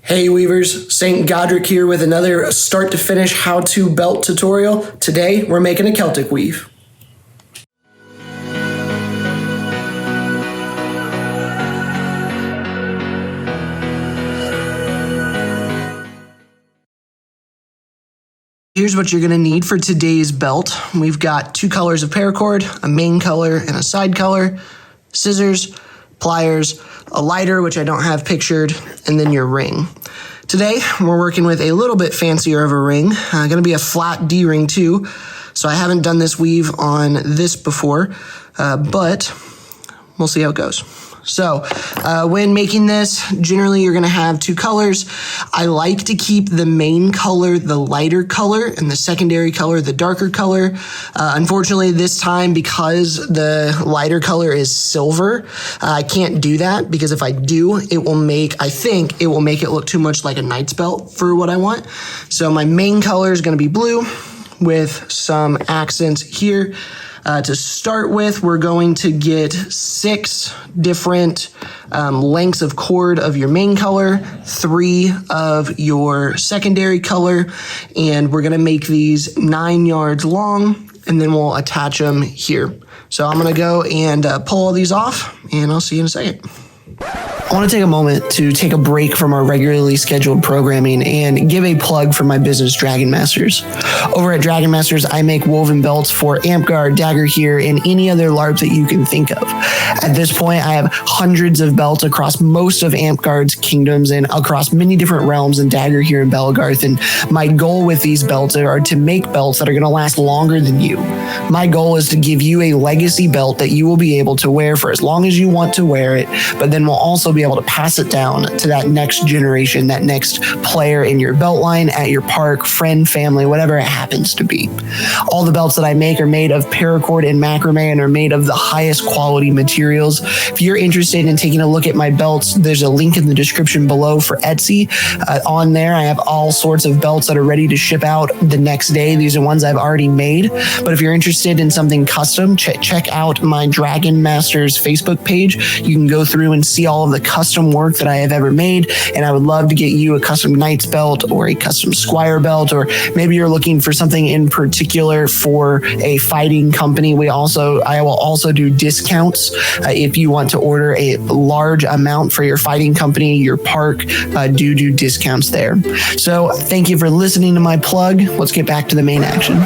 Hey Weavers, St. Godric here with another start to finish how-to belt tutorial. Today we're making a Celtic weave. Here's what you're going to need for today's belt. We've got 2 colors of paracord, a main color and a side color, scissors, pliers, a lighter, which I don't have pictured, and then your ring. Today, we're working with a little bit fancier of a ring. Going to be a flat D-ring too, so I haven't done this weave on this before, but we'll see how it goes. So when making this, generally you're going to have 2 colors. I like to keep the main color the lighter color and the secondary color the darker color. Unfortunately, this time, because the lighter color is silver, I can't do that, because if I do, I think it will make it look too much like a knight's belt for what I want. So my main color is going to be blue with some accents here. To start with, we're going to get 6 different lengths of cord of your main color, 3 of your secondary color, and we're going to make these 9 yards long, and then we'll attach them here. So I'm going to go and pull all these off, and I'll see you in a second. I want to take a moment to take a break from our regularly scheduled programming and give a plug for my business, Dragon Masters. Over at Dragon Masters, I make woven belts for Amtgard, Dagorhir, and any other LARP that you can think of. At this point, I have hundreds of belts across most of Amtgard's kingdoms and across many different realms in Dagorhir and Belegarth, and my goal with these belts are to make belts that are going to last longer than you. My goal is to give you a legacy belt that you will be able to wear for as long as you want to wear it, but then we'll also be able to pass it down to that next generation, that next player in your belt line, at your park, friend, family, whatever it happens to be. All the belts that I make are made of paracord and macrame and are made of the highest quality materials. If you're interested in taking a look at my belts, there's a link in the description below for Etsy. On there, I have all sorts of belts that are ready to ship out the next day. These are ones I've already made. But if you're interested in something custom, check out my Dragon Masters Facebook page. You can go through and see all of the custom work that I have ever made, and I would love to get you a custom knight's belt or a custom squire belt, or maybe you're looking for something in particular for a fighting company. I will also do discounts if you want to order a large amount for your fighting company, your park, do discounts there. So thank you for listening to my plug. Let's get back to the main action.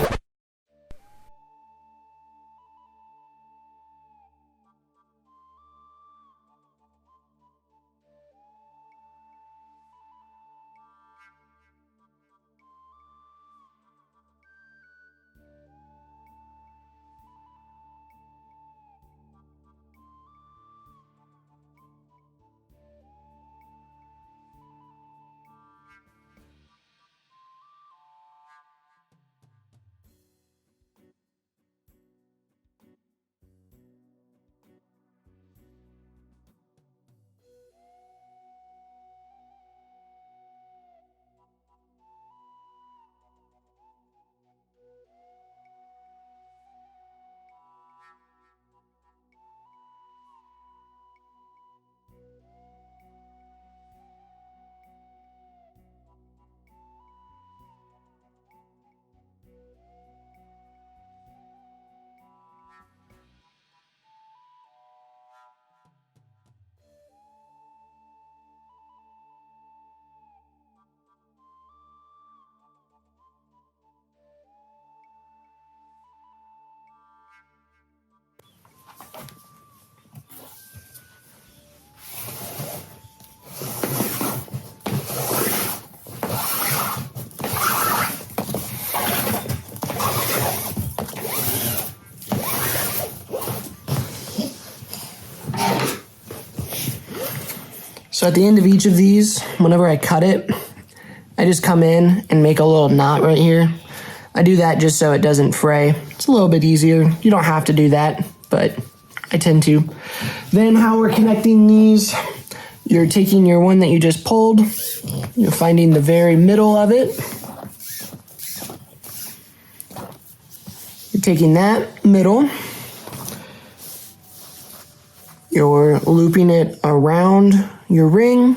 So at the end of each of these, whenever I cut it, I just come in and make a little knot right here. I do that just so it doesn't fray. It's a little bit easier. You don't have to do that, but I tend to. Then how we're connecting these, you're taking your one that you just pulled, you're finding the very middle of it. You're taking that middle, you're looping it around your ring,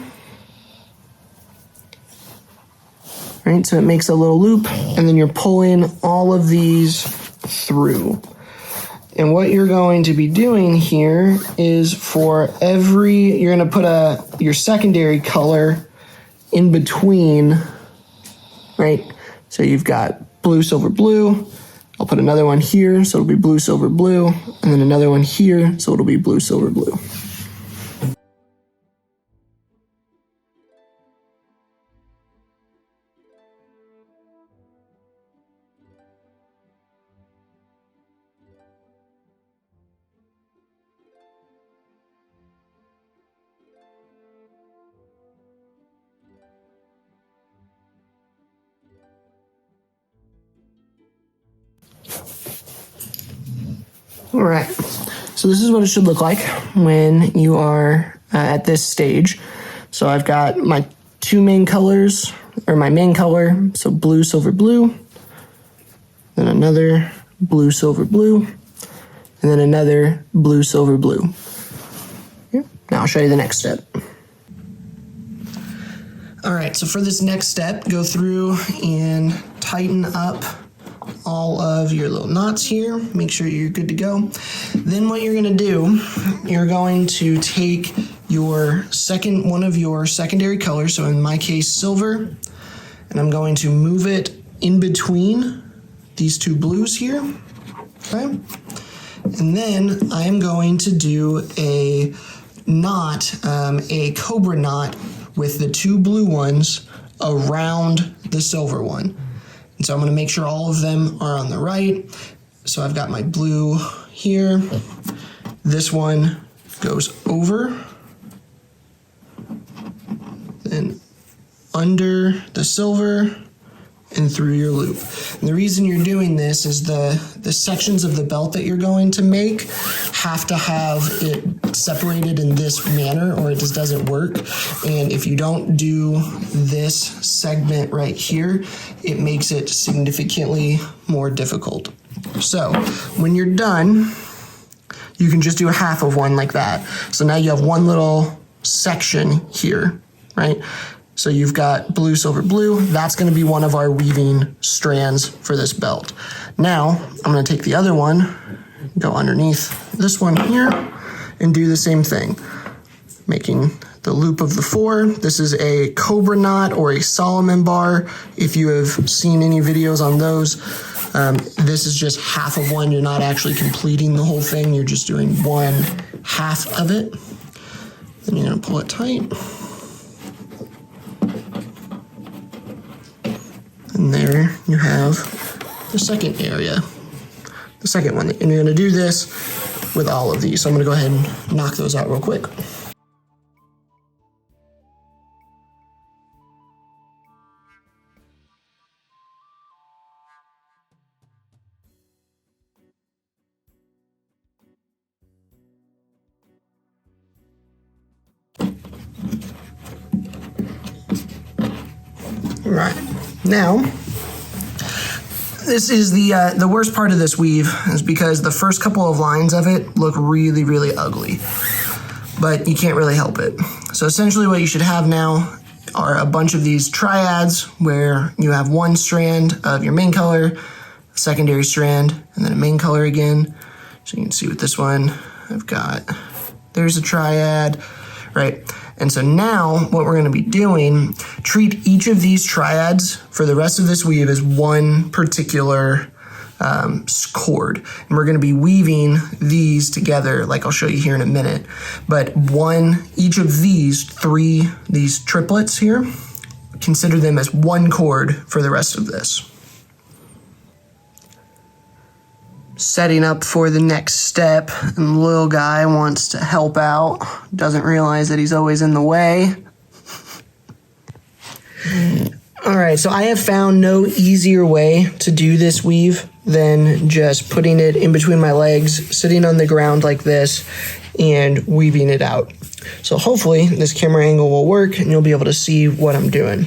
right? So it makes a little loop, and then you're pulling all of these through. And what you're going to be doing here is for every, you're going to put your secondary color in between, right? So you've got blue, silver, blue. I'll put another one here, so it'll be blue, silver, blue, and then another one here, so it'll be blue, silver, blue. All right, so this is what it should look like when you are at this stage. So I've got my two main colors, or my main color, so blue, silver, blue, then another blue, silver, blue, and then another blue, silver, blue. Here. Now I'll show you the next step. All right, so for this next step, go through and tighten up all of your little knots here. Make sure you're good to go. Then what you're gonna do, you're going to take one of your secondary colors, so in my case, silver, and I'm going to move it in between these two blues here, okay? And then I am going to do a knot, a cobra knot with the two blue ones around the silver one. And so I'm going to make sure all of them are on the right. So I've got my blue here. This one goes over, then under the silver and through your loop. And the reason you're doing this is the sections of the belt that you're going to make have to have it separated in this manner or it just doesn't work. And if you don't do this segment right here, it makes it significantly more difficult. So when you're done, you can just do a half of one like that. So now you have one little section here, right? So you've got blue, silver, blue. That's going to be one of our weaving strands for this belt. Now, I'm going to take the other one, go underneath this one here, and do the same thing. Making the loop of the four. This is a cobra knot or a Solomon bar. If you have seen any videos on those, this is just half of one. You're not actually completing the whole thing. You're just doing one half of it. Then you're going to pull it tight. And there you have the second area, the second one. And you're going to do this with all of these. So I'm going to go ahead and knock those out real quick. All right. Now, this is the worst part of this weave is because the first couple of lines of it look really, really ugly, but you can't really help it. So essentially what you should have now are a bunch of these triads where you have one strand of your main color, a secondary strand, and then a main color again. So you can see with this one, there's a triad, right? And so now what we're going to be doing, treat each of these triads for the rest of this weave as one particular cord. And we're going to be weaving these together, like I'll show you here in a minute. But each of these triplets here, consider them as one cord for the rest of this. Setting up for the next step, and the little guy wants to help out, doesn't realize that he's always in the way. All right, so I have found no easier way to do this weave than just putting it in between my legs, sitting on the ground like this, and weaving it out. So hopefully this camera angle will work and you'll be able to see what I'm doing.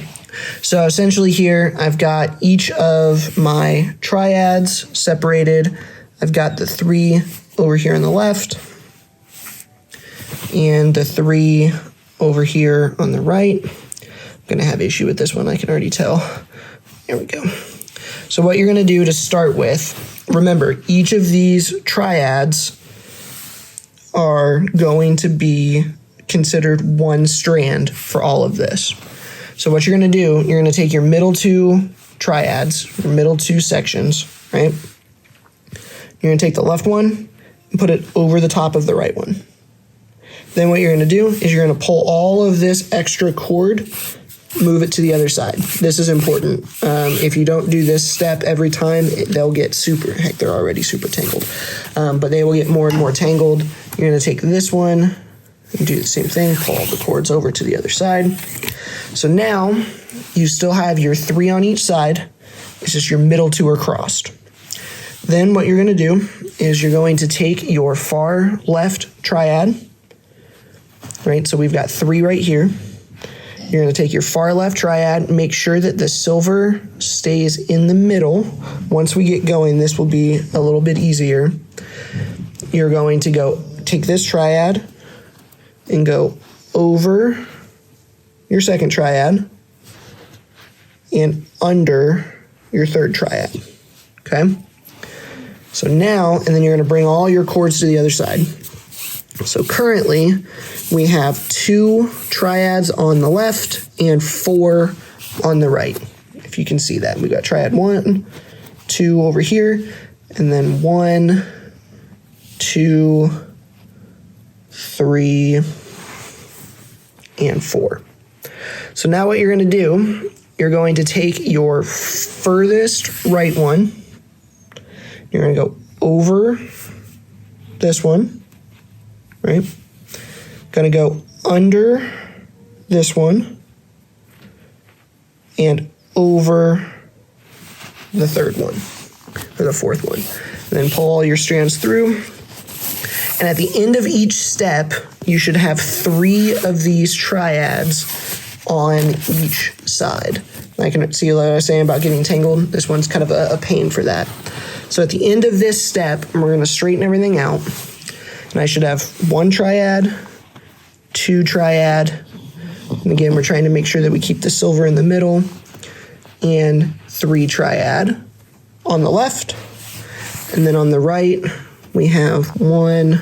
So essentially here, I've got each of my triads separated. I've got the three over here on the left and the three over here on the right. I'm gonna have issue with this one, I can already tell. There we go. So what you're going to do to start with, remember, each of these triads are going to be considered one strand for all of this. So what you're going to do, you're going to take your middle two triads, your middle two sections, right? You're going to take the left one and put it over the top of the right one. Then what you're going to do is you're going to pull all of this extra cord, move it to the other side. This is important. If you don't do this step every time, they'll get heck, they're already super tangled, but they will get more and more tangled. You're going to take this one and do the same thing, pull all the cords over to the other side. So now you still have your 3 on each side. It's just your middle two are crossed. Then what you're going to do is you're going to take your far left triad, right? So we've got 3 right here. You're going to take your far left triad, make sure that the silver stays in the middle. Once we get going, this will be a little bit easier. You're going to go take this triad and go over your second triad and under your third triad, okay? So now, and then you're going to bring all your cords to the other side. So currently, we have 2 triads on the left and 4 on the right. If you can see that, we got triad 1, 2 over here, and then 1, 2, 3, and 4. So now what you're going to do, you're going to take your furthest right one. You're going to go over this one, right? Going to go under this one and over the third one, or the fourth one. And then pull all your strands through. And at the end of each step, you should have 3 of these triads on each side. I can see what I was saying about getting tangled. This one's kind of a pain for that. So at the end of this step, we're going to straighten everything out. And I should have 1 triad, 2 triad. And again, we're trying to make sure that we keep the silver in the middle. And 3 triad on the left. And then on the right, we have 1,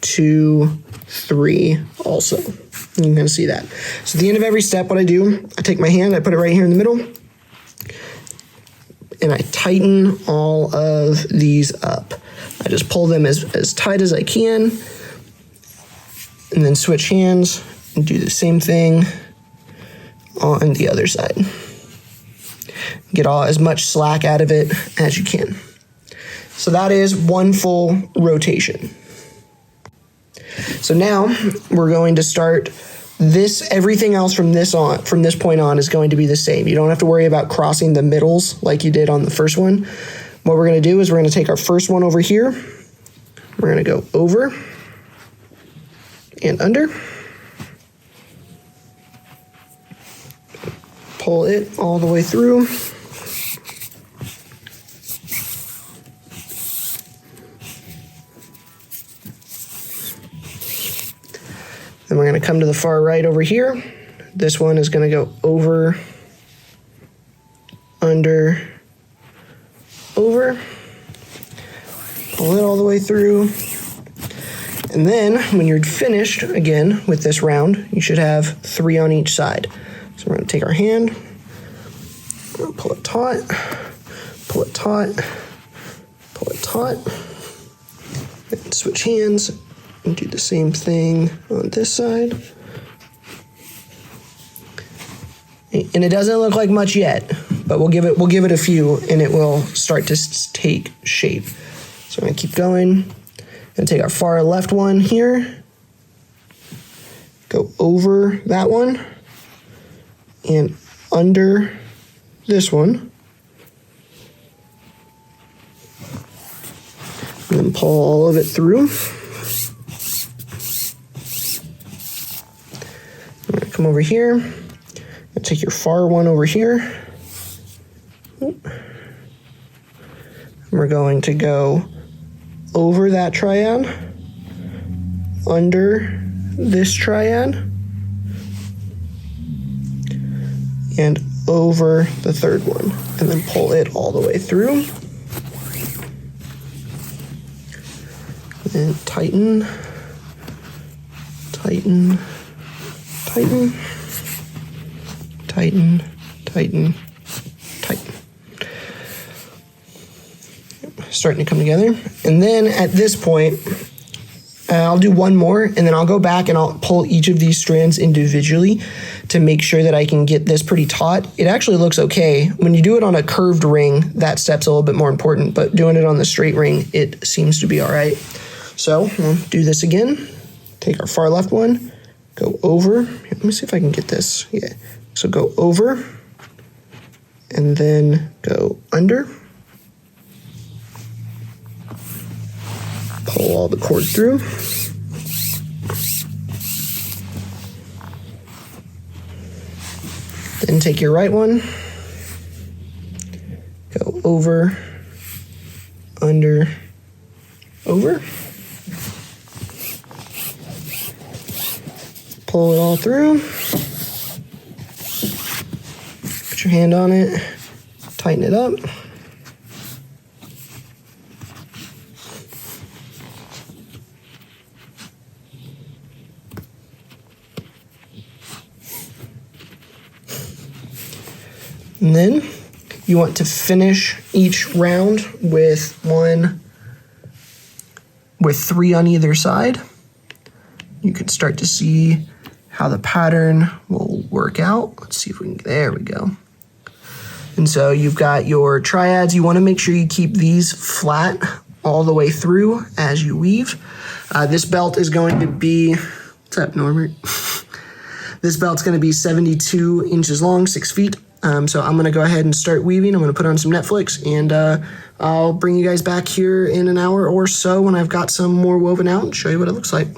2, 3 also. You can kind of see that. So at the end of every step, what I do, I take my hand, I put it right here in the middle, and I tighten all of these up. I just pull them as tight as I can, and then switch hands and do the same thing on the other side. Get as much slack out of it as you can. So that is 1 full rotation. So now we're going to start this. Everything else from this point on is going to be the same. You don't have to worry about crossing the middles like you did on the first one. What we're going to do is we're going to take our first one over here. We're going to go over and under. Pull it all the way through. Then we're going to come to the far right over here. This one is going to go over, under, over. Pull it all the way through. And then when you're finished, again, with this round, you should have 3 on each side. So we're going to take our hand, pull it taut, pull it taut, pull it taut, and switch hands. And do the same thing on this side. And it doesn't look like much yet, but we'll give it a few and it will start to take shape. So I'm gonna keep going. Gonna take our far left one here, go over that one and under this one. And then pull all of it through. Come over here, and take your far one over here. And we're going to go over that triad, under this triad, and over the third one, and then pull it all the way through. And tighten, tighten, tighten, tighten, tighten, tighten. Starting to come together. And then at this point, I'll do one more, and then I'll go back and I'll pull each of these strands individually to make sure that I can get this pretty taut. It actually looks okay. When you do it on a curved ring, that step's a little bit more important, but doing it on the straight ring, it seems to be all right. So we'll do this again. Take our far left one, go over. Here, let me see if I can get this. Yeah. So go over, and then go under. Pull all the cord through. Then take your right one, go over, under, over. Pull it all through. Put your hand on it, tighten it up. And then you want to finish each round with three on either side. You can start to see how the pattern will work out. Let's see if we can, there we go. And so you've got your triads. You want to make sure you keep these flat all the way through as you weave. This belt is going to be, what's up, Norbert? This belt's going to be 72 inches long, 6 feet. So I'm going to go ahead and start weaving. I'm going to put on some Netflix, and I'll bring you guys back here in an hour or so when I've got some more woven out and show you what it looks like.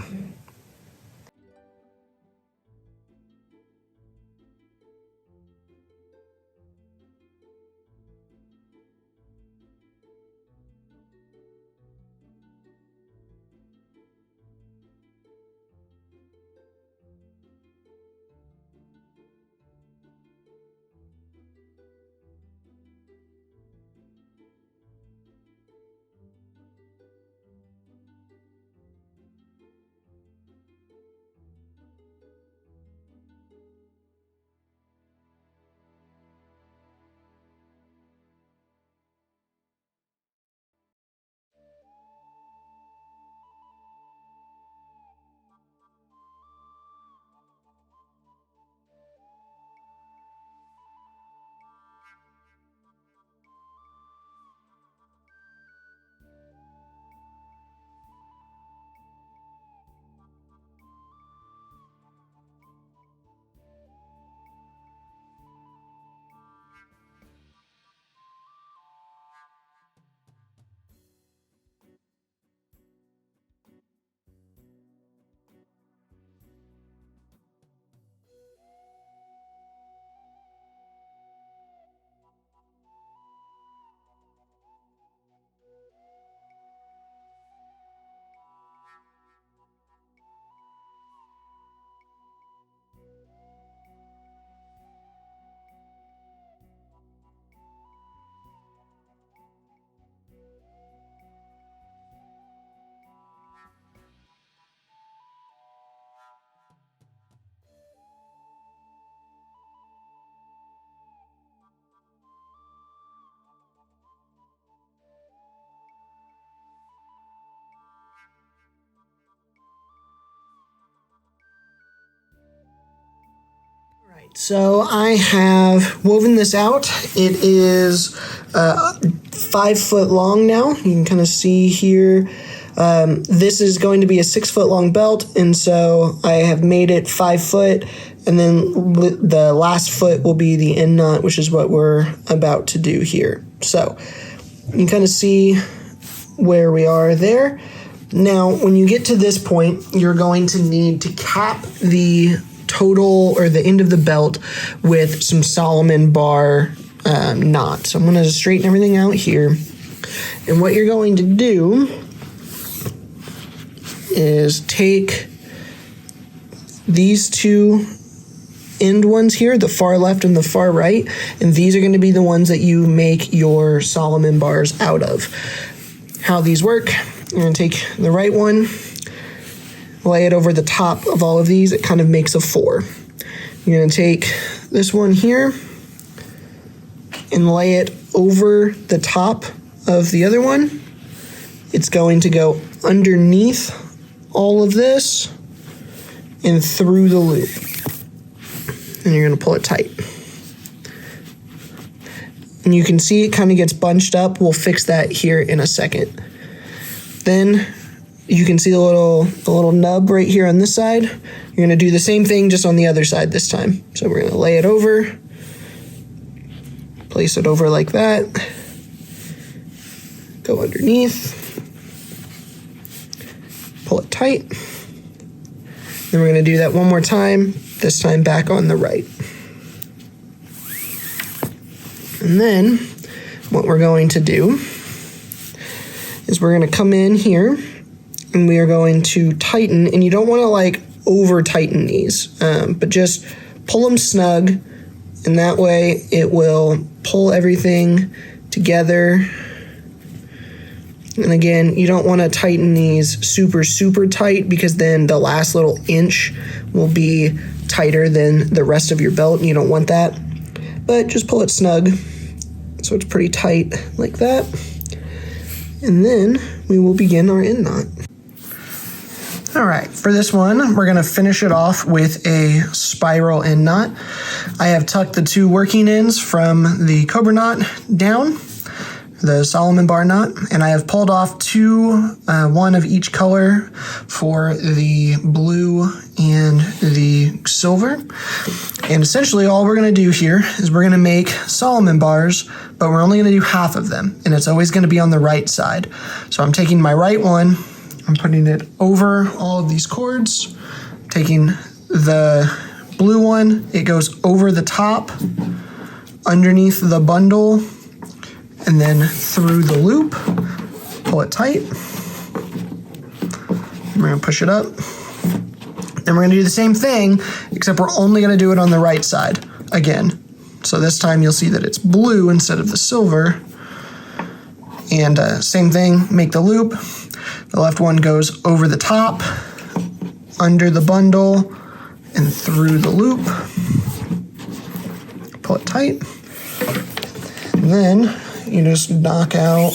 So I have woven this out. It is 5 foot long now. You can kind of see here. This is going to be a 6 foot long belt, and so I have made it 5 foot, and then the last foot will be the end knot, which is what we're about to do here. So you can kind of see where we are there. Now, when you get to this point, you're going to need to cap the total or the end of the belt with some Solomon bar knots. So I'm going to straighten everything out here. And what you're going to do is take these two end ones here, the far left and the far right, and these are going to be the ones that you make your Solomon bars out of. How these work, you're going to take the right one, lay it over the top of all of these. It kind of makes a 4. You're going to take this one here and lay it over the top of the other one. It's going to go underneath all of this and through the loop. And you're going to pull it tight. And you can see it kind of gets bunched up. We'll fix that here in a second. Then you can see the little nub right here on this side. You're going to do the same thing just on the other side this time. So we're going to lay it over, place it over like that, go underneath, pull it tight. Then we're going to do that one more time, this time back on the right. And then what we're going to do is we're going to come in here and we are going to tighten, and you don't want to like over tighten these, but just pull them snug, and that way it will pull everything together. And again, you don't want to tighten these super, super tight, because then the last little inch will be tighter than the rest of your belt, and you don't want that. But just pull it snug so it's pretty tight like that. And then we will begin our end knot. All right, for this one, we're gonna finish it off with a spiral end knot. I have tucked the 2 working ends from the cobra knot down, the Solomon bar knot, and I have pulled off 2, one of each color for the blue and the silver. And essentially all we're gonna do here is we're gonna make Solomon bars, but we're only gonna do half of them, and it's always gonna be on the right side. So I'm taking my right one, I'm putting it over all of these cords, taking the blue one, it goes over the top, underneath the bundle, and then through the loop, pull it tight. We're gonna push it up. Then we're gonna do the same thing, except we're only gonna do it on the right side again. So this time you'll see that it's blue instead of the silver. And same thing, make the loop. The left one goes over the top, under the bundle, and through the loop. Pull it tight. And then you just knock out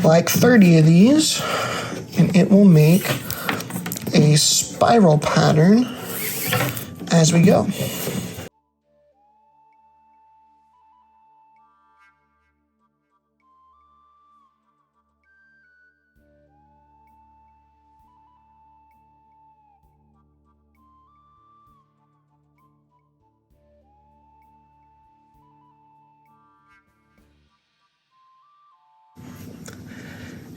like 30 of these, and it will make a spiral pattern as we go.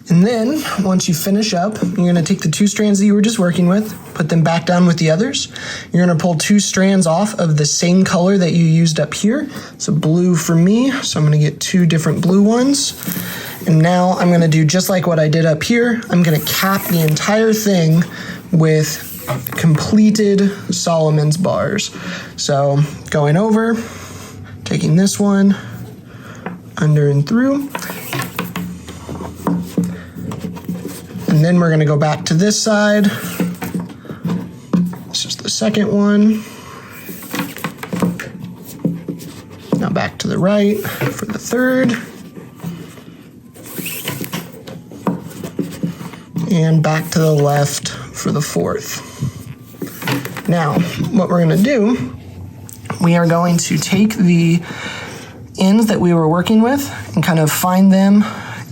And then, once you finish up, you're gonna take the 2 strands that you were just working with, put them back down with the others. You're gonna pull 2 strands off of the same color that you used up here. So blue for me, so I'm gonna get 2 different blue ones. And now I'm gonna do just like what I did up here. I'm gonna cap the entire thing with completed Solomon's bars. So going over, taking this one, under and through. And then we're gonna go back to this side. This is the second one. Now back to the right for the third. And back to the left for the fourth. Now, what we're gonna do, we are going to take the ends that we were working with and kind of find them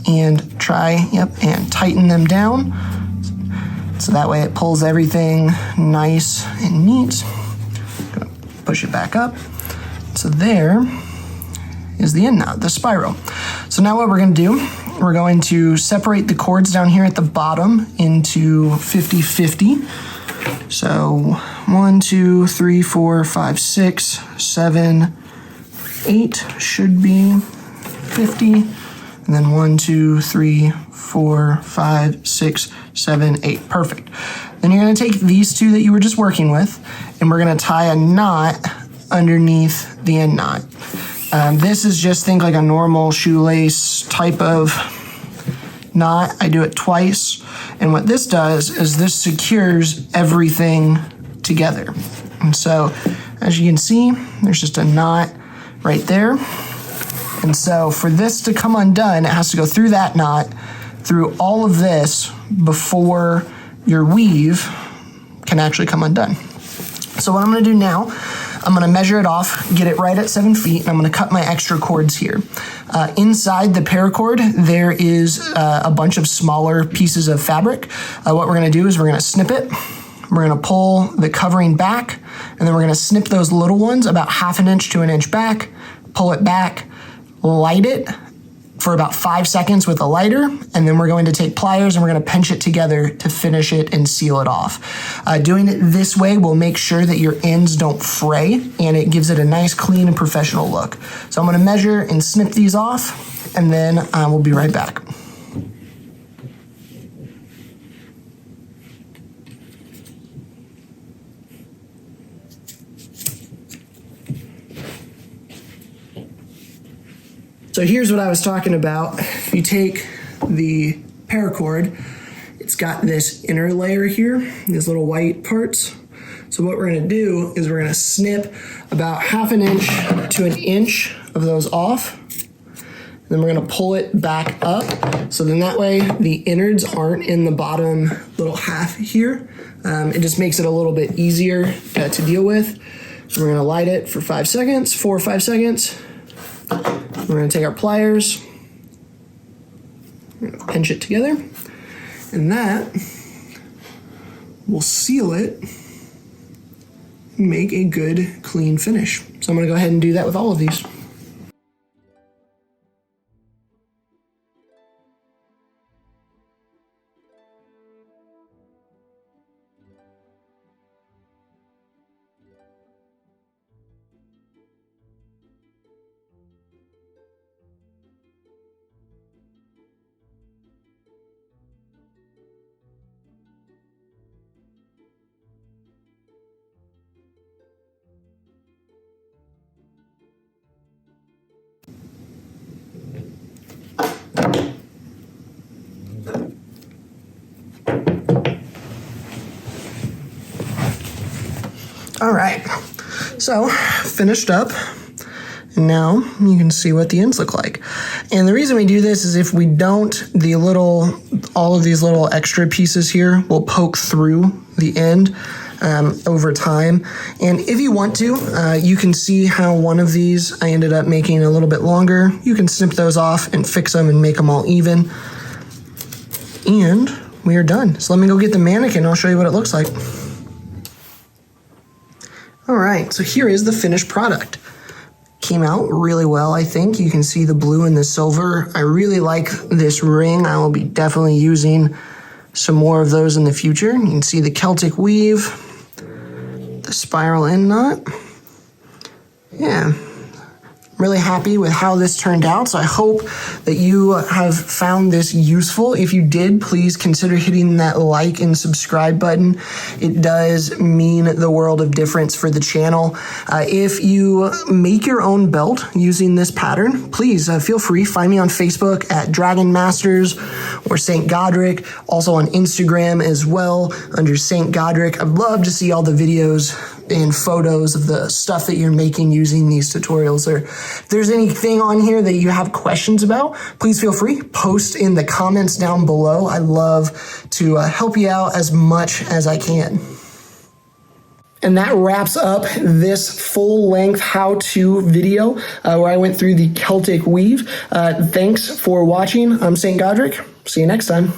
and try, and tighten them down. So that way it pulls everything nice and neat. Gonna push it back up. So there is the end knot, the spiral. So now what we're gonna do, we're going to separate the cords down here at the bottom into 50-50. So 1, 2, 3, 4, 5, 6, 7, 8 should be 50. And then 1, 2, 3, 4, 5, 6, 7, 8. Perfect. Then you're gonna take these 2 that you were just working with, and we're gonna tie a knot underneath the end knot. This is just, think like a normal shoelace type of knot. I do it twice, and what this does is this secures everything together. And so, as you can see, there's just a knot right there. And so for this to come undone, it has to go through that knot, through all of this, before your weave can actually come undone. So what I'm gonna do now, I'm gonna measure it off, get it right at 7 feet, and I'm gonna cut my extra cords here. Inside the paracord, there is a bunch of smaller pieces of fabric. What we're gonna do is we're gonna snip it, we're gonna pull the covering back, and then we're gonna snip those little ones about 1/2 inch to 1 inch back, pull it back, light it for about 5 seconds with a lighter, and then we're going to take pliers and we're going to pinch it together to finish it and seal it off. Doing it this way will make sure that your ends don't fray, and it gives it a nice, clean, and professional look. So I'm going to measure and snip these off, and then we'll be right back. So here's what I was talking about. If you take the paracord, it's got this inner layer here, these little white parts. So what we're gonna do is we're gonna snip about 1/2 inch to 1 inch of those off. Then we're gonna pull it back up. So then that way the innards aren't in the bottom little half here. It just makes it a little bit easier to deal with. So we're gonna light it for 4 or 5 seconds. We're going to take our pliers, we're going to pinch it together, and that will seal it and make a good, clean finish. So I'm going to go ahead and do that with all of these. All right, so finished up, and now you can see what the ends look like. And the reason we do this is if we don't, all of these little extra pieces here will poke through the end over time. And if you want to, you can see how one of these I ended up making a little bit longer. You can snip those off and fix them and make them all even. And we are done. So let me go get the mannequin, I'll show you what it looks like. All right, so here is the finished product. Came out really well, I think. You can see the blue and the silver. I really like this ring. I will be definitely using some more of those in the future. You can see the Celtic weave, the spiral end knot. Yeah. Really happy with how this turned out, so I hope that you have found this useful. If you did, please consider hitting that like and subscribe button. It does mean the world of difference for the channel. If you make your own belt using this pattern, please feel free. Find me on Facebook at Dragon Masters or St. Godric, also on Instagram as well under St. Godric. I'd love to see all the videos and photos of the stuff that you're making using these tutorials. Or if there's anything on here that you have questions about, please feel free, post in the comments down below. I love to help you out as much as I can. And that wraps up this full-length how-to video where I went through the Celtic weave. Thanks for watching. I'm St. Godric. See you next time.